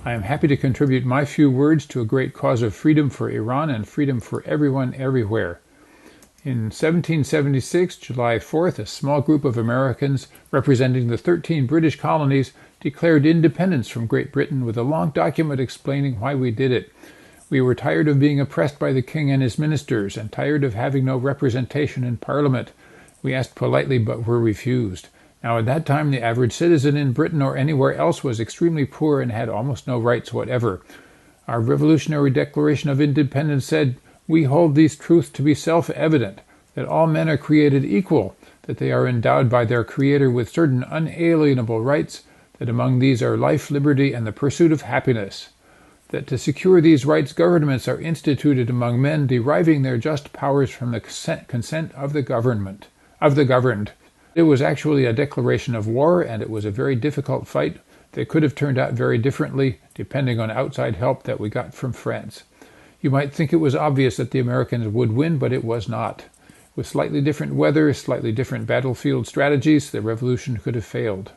I am happy to contribute my few words to a great cause of freedom for Iran and freedom for everyone everywhere. In 1776, July 4th, a small group of Americans representing the 13 British colonies declared independence from Great Britain with a long document explaining why we did it. We were tired of being oppressed by the king and his ministers and tired of having no representation in Parliament. We asked politely but were refused. Now at that time the average citizen in Britain or anywhere else was extremely poor and had almost no rights whatever. Our Revolutionary Declaration of Independence said, "We hold these truths to be self-evident, that all men are created equal, that they are endowed by their Creator with certain unalienable rights, that among these are life, liberty, and the pursuit of happiness. That to secure these rights governments are instituted among men deriving their just powers from the consent of the governed. It was actually a declaration of war, and it was a very difficult fight that could have turned out very differently, depending on outside help that we got from France. You might think it was obvious that the Americans would win, but it was not. With slightly different weather, slightly different battlefield strategies, the revolution could have failed.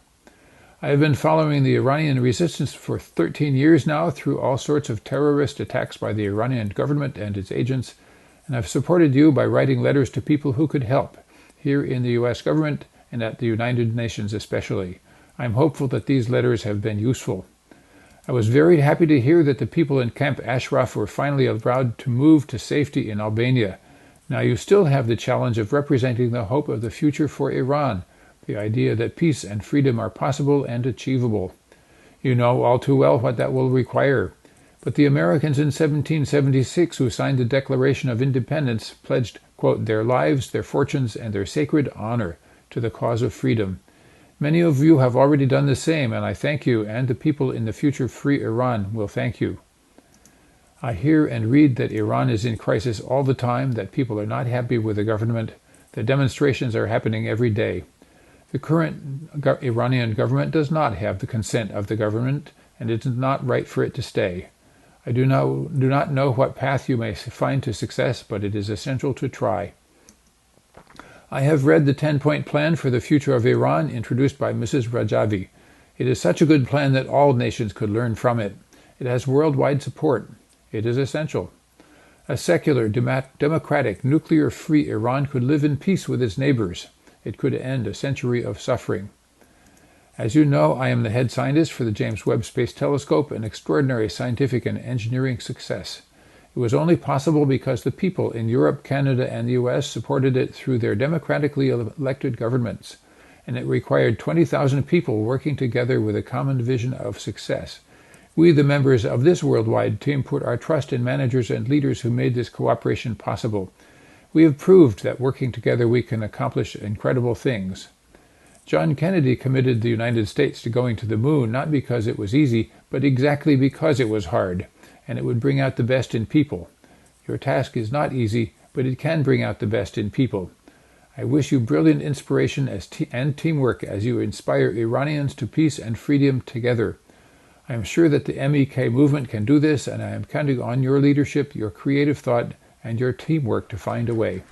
I have been following the Iranian resistance for 13 years now through all sorts of terrorist attacks by the Iranian government and its agents, and I've supported you by writing letters to people who could help, here in the U.S. government and at the United Nations especially. I'm hopeful that these letters have been useful. I was very happy to hear that the people in Camp Ashraf were finally allowed to move to safety in Albania. Now you still have the challenge of representing the hope of the future for Iran, the idea that peace and freedom are possible and achievable. You know all too well what that will require. But the Americans in 1776 who signed the Declaration of Independence pledged, quote, their lives, their fortunes, and their sacred honor to the cause of freedom. Many of you have already done the same, and I thank you, and the people in the future free Iran will thank you. I hear and read that Iran is in crisis all the time, that people are not happy with the government, that demonstrations are happening every day. The current Iranian government does not have the consent of the government, and it is not right for it to stay. I do not know what path you may find to success, but it is essential to try. I have read the 10-point plan for the future of Iran introduced by Mrs. Rajavi. It is such a good plan that all nations could learn from it. It has worldwide support. It is essential. A secular, democratic, nuclear-free Iran could live in peace with its neighbors. It could end a century of suffering. As you know, I am the head scientist for the James Webb Space Telescope, an extraordinary scientific and engineering success. It was only possible because the people in Europe, Canada, and the U.S. supported it through their democratically elected governments, and it required 20,000 people working together with a common vision of success. We, the members of this worldwide team, put our trust in managers and leaders who made this cooperation possible. We have proved that working together we can accomplish incredible things. John Kennedy committed the United States to going to the moon not because it was easy, but exactly because it was hard, and it would bring out the best in people. Your task is not easy, but it can bring out the best in people. I wish you brilliant inspiration and teamwork as you inspire Iranians to peace and freedom together. I am sure that the MEK movement can do this, and I am counting on your leadership, your creative thought, and your teamwork to find a way.